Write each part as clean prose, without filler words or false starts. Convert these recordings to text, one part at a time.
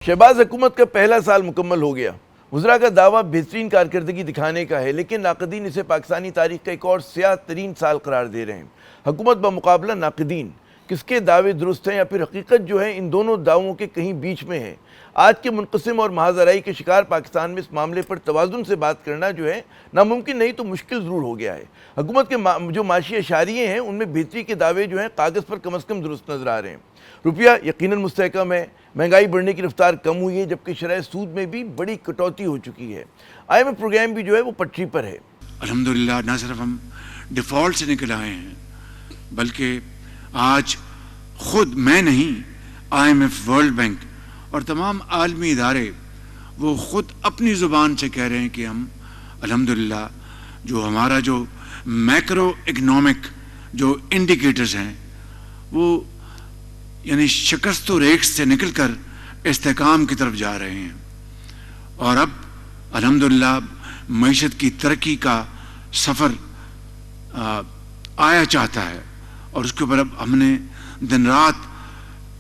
शहबाज हुकूमत का पहला साल मुकम्मल हो गया। वज़रा का दावा बेहतरीन कारकर्दगी दिखाने का है, लेकिन नाक़दीन इसे पाकिस्तानी तारीख का एक और स्याह तरीन साल करार दे रहे हैं। हुकूमत बमुकाबला नाक़दीन, किसके दावे दुरुस्त हैं या फिर हकीकत जो है इन दोनों दावों के कहीं बीच में है। आज के मुनक़सिम और महाज़राई के शिकार पाकिस्तान में इस मामले पर तवाज़ुन से बात करना जो है नामुमकिन नहीं तो मुश्किल ज़रूर हो गया है। हुकूमत के जो माशी अशारिये हैं उनमें बेहतरी के दावे जो हैं कागज़ पर कम अज़ कम दुरुस्त नज़र आ रहे हैं। रुपया यकीनन मुस्तहकम है, महंगाई बढ़ने की रफ्तार कम हुई है, जबकि शरह सूद में भी बड़ी कटौती हो चुकी है। IMF प्रोग्राम भी जो है वो पटरी पर है। अल्हम्दुलिल्लाह न सिर्फ हम डिफ़ॉल्ट से निकल आए हैं, बल्कि आज खुद मैं नहीं, IMF, वर्ल्ड बैंक और तमाम आलमी इदारे वो खुद अपनी ज़ुबान से कह रहे हैं कि हम अल्हम्दुलिल्लाह जो हमारा जो मैक्रो इकनॉमिक जो इंडिकेटर्स हैं वो यानी शिकस्त रेख से निकलकर इस्तेकाम की तरफ जा रहे हैं। और अब अल्हम्दुलिल्लाह मईशत की तरक्की का सफ़र आया चाहता है और उसके ऊपर अब हमने दिन रात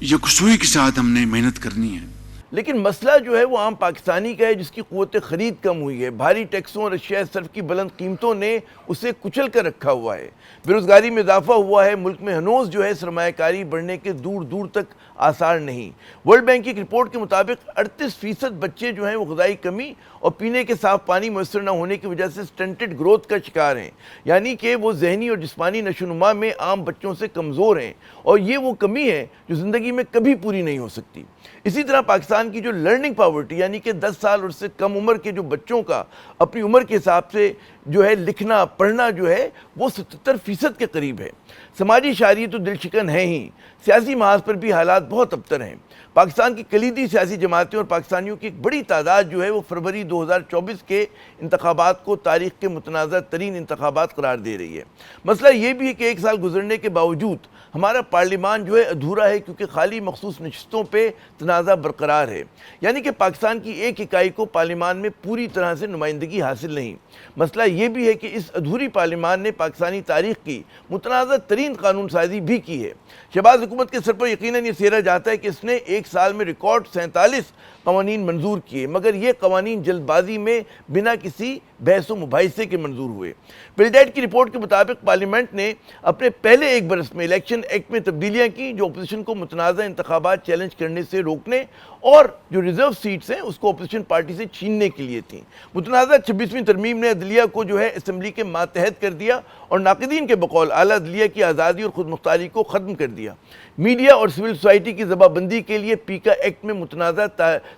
यकसुई के साथ हमने मेहनत करनी है। लेकिन मसला जो है वो आम पाकिस्तानी का है, जिसकी क़ुव्वत ख़रीद कम हुई है। भारी टैक्सों और अशिया सर्फ की बुलंद कीमतों ने उसे कुचल कर रखा हुआ है। बेरोज़गारी में इजाफा हुआ है। मुल्क में हनूज़ जो है सरमायाकारी बढ़ने के दूर दूर तक आसार नहीं। वर्ल्ड बैंक की एक रिपोर्ट के मुताबिक 38% बच्चे जो हैं वो ग़िज़ाई कमी और पीने के साफ़ पानी मैसर न होने की वजह से स्टंटेड ग्रोथ का शिकार हैं, यानी कि वो जहनी और जिस्मानी नशोनुमा में आम बच्चों से कमज़ोर हैं। और ये वो कमी है जो ज़िंदगी में कभी पूरी नहीं हो सकती। इसी तरह पाकिस्तान की जो लर्निंग पावर्टी, यानी कि 10 साल और उससे कम उम्र के जो बच्चों का अपनी उम्र के हिसाब से जो है लिखना पढ़ना जो है वो 77% के करीब है। समाजी शायरी तो दिलशिकन है ही, सियासी महाज पर भी हालात बहुत अबतर हैं। पाकिस्तान की कलीदी सियासी जमातें और पाकिस्तानियों की एक बड़ी तादाद जो है वो फरवरी 2024 के इंतखाबात को तारीख़ के मुतनाज़ा तरीन इंतखाबात करार दे रही है। मसला ये भी है कि एक साल गुजरने के बावजूद हमारा पार्लिमान जो है अधूरा है, क्योंकि खाली मखसूस नशस्तों पर तनाज़ा बरकरार है, यानी कि पाकिस्तान की एक इकाई को पार्लिमान में पूरी तरह से नुमाइंदगी हासिल नहीं। मसला ये भी है कि इस अधूरी पार्लिमान ने पाकिस्तानी तारीख़ की मुतनाज़ा तरीन कानून साजी भी की है। शहबाज हुकूमत के सर पर यकीनन ये सेहरा जाता है कि इसने एक साल में रिकॉर्ड 47 कवानीन मंजूर किए, मगर ये कवानीन जल्दबाजी में बिना किसी बहस व मुबाहिसे के मंजूर हुए। पिलडेट की रिपोर्ट के मुताबिक पार्लियामेंट ने अपने पहले एक बरस में इलेक्शन एक्ट में तब्दीलियाँ की, जो अपोजिशन को मुतनाज़ा इंतखाबात चैलेंज करने से रोकने और जो रिजर्व सीट्स हैं उसको अपोजिशन पार्टी से छीनने के लिए थी। मुतनाज़ा 26वीं तरमीम ने अदलिया को जो है असम्बली के मातहत कर दिया और नाक़दीन के बकौल आला अदलिया की आज़ादी और खुद मुख्तारी को ख़त्म कर दिया। मीडिया और सिविल सोसाइटी की ज़बाबंदी के लिए पीका एक्ट में मुतनाज़ा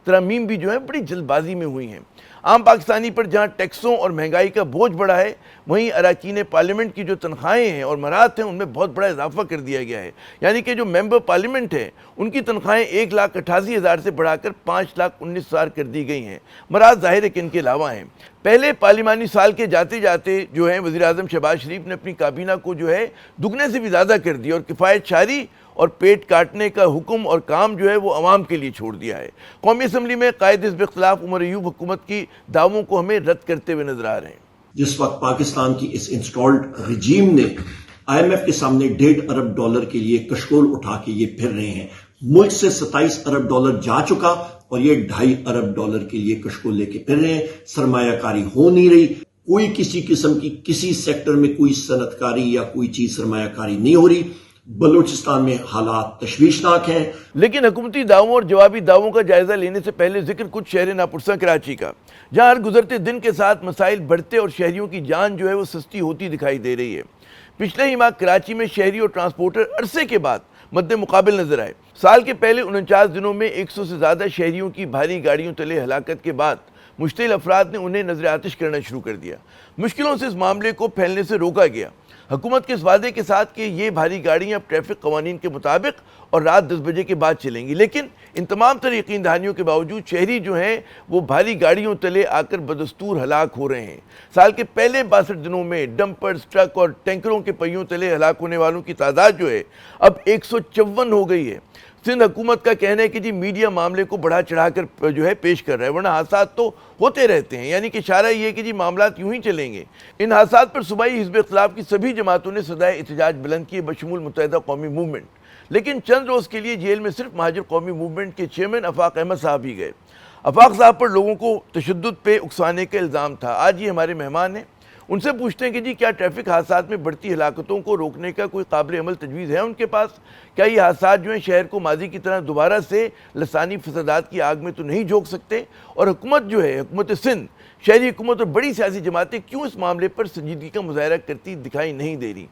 तरमीम भी जो है बड़ी जल्दबाजी में हुई हैं। आम पाकिस्तानी पर जहाँ टैक्सों और महंगाई का बोझ बढ़ा है, वहीं अरकान पार्लियामेंट की जो तनख्वाहें हैं और मराहत हैं उनमें बहुत बड़ा इजाफा कर दिया गया है, यानी कि जो मेंबर पार्लियामेंट हैं उनकी तनख्वाहें 1,88,000 से बढ़ाकर 5,19,000 कर दी गई हैं। मराहत ज़ाहिर है कि इनके अलावा हैं। पहले पार्लिमानी साल के जाते जाते जो है वज़ीर आज़म शहबाज शरीफ ने अपनी काबीना को जो है दुगने से भी ज़्यादा कर दिया और किफ़ायत शारी और पेट काटने का हुक्म और काम जो है वो अवाम के लिए छोड़ दिया है। कौमी असम्बली में कायद हिज़्ब इख्तिलाफ उमर अयूब हुकूमत की दावों को हमें रद्द करते हुए नजर आ रहे हैं। जिस वक्त पाकिस्तान की इस इंस्टॉल्ड रिजीम ने IMF के सामने $1.5 अरब के लिए कशकोल उठा के ये फिर रहे हैं। मुल्क से $27 अरब जा चुका और ये $2.5 अरब के लिए कशकोल लेके फिर रहे हैं। सरमायाकारी हो नहीं रही, कोई किसी किस्म की किसी सेक्टर में कोई सनतकारी या कोई चीज सरमायाकारी नहीं हो रही। बलूचिस्तान में हालात तशवीशनाक हैं। लेकिन हुकूमती दावों और जवाबी दावों का जायजा लेने से पहले जिक्र कुछ शहर नापुरसा कराची का, जहां हर गुजरते दिन के साथ मसाइल बढ़ते और शहरियों की जान जो है वो सस्ती होती दिखाई दे रही है। पिछले ही माह कराची में शहरी और ट्रांसपोर्टर अरसे के बाद मद्दे मुकाबिल नजर आए। साल के पहले 49 दिनों में 100 से ज़्यादा शहरियों की भारी गाड़ियों तले हलाकत के बाद मुश्तिल अफराद ने उन्हें नजर आतिश करना शुरू कर दिया। मुश्किलों से इस मामले को फैलने से रोका गया, हुकूमत के इस वादे के साथ कि ये भारी गाड़ियाँ अब ट्रैफिक कवानीन के मुताबिक और रात 10 बजे के बाद चलेंगी। लेकिन इन तमाम तरह यकीन दहानियों के बावजूद शहरी जो हैं वो भारी गाड़ियों तले आकर बदस्तूर हलाक हो रहे हैं। साल के पहले 62 दिनों में डंपर्स, ट्रक और टैंकरों के पहियों तले हलाक होने वालों की तादाद जो है अब 154 हो गई है। सिंध हुकूमत का कहना है कि जी मीडिया मामले को बढ़ा चढ़ाकर जो है पेश कर रहा है, वरना हादसात तो होते रहते हैं, यानी कि इशारा ये है कि जी मामलात यूं ही चलेंगे। इन हादसात पर सूबाई हिज़्ब इख्तिलाफ की सभी जमातों ने सदाए एहतजाज बुलंद किए, बशमूल मुत्तहिदा कौमी मूवमेंट। لیکن چند روز کے لیے جیل میں صرف مہاجر قومی موومنٹ کے چیئرمین آفاق احمد صاحب ہی گئے۔ آفاق صاحب پر لوگوں کو تشدد پہ اکسانے کا الزام تھا۔ آج یہ ہمارے مہمان ہیں، ان سے پوچھتے ہیں کہ جی کیا ٹریفک حادثات میں بڑھتی ہلاکتوں کو روکنے کا کوئی قابل عمل تجویز ہے ان کے پاس؟ کیا یہ حادثات جو ہیں شہر کو ماضی کی طرح دوبارہ سے لسانی فسادات کی آگ میں تو نہیں جھونک سکتے؟ اور حکومت جو ہے، حکومت سندھ، شہری حکومت اور بڑی سیاسی جماعتیں کیوں اس معاملے پر سنجیدگی کا مظاہرہ کرتی دکھائی نہیں دے رہی؟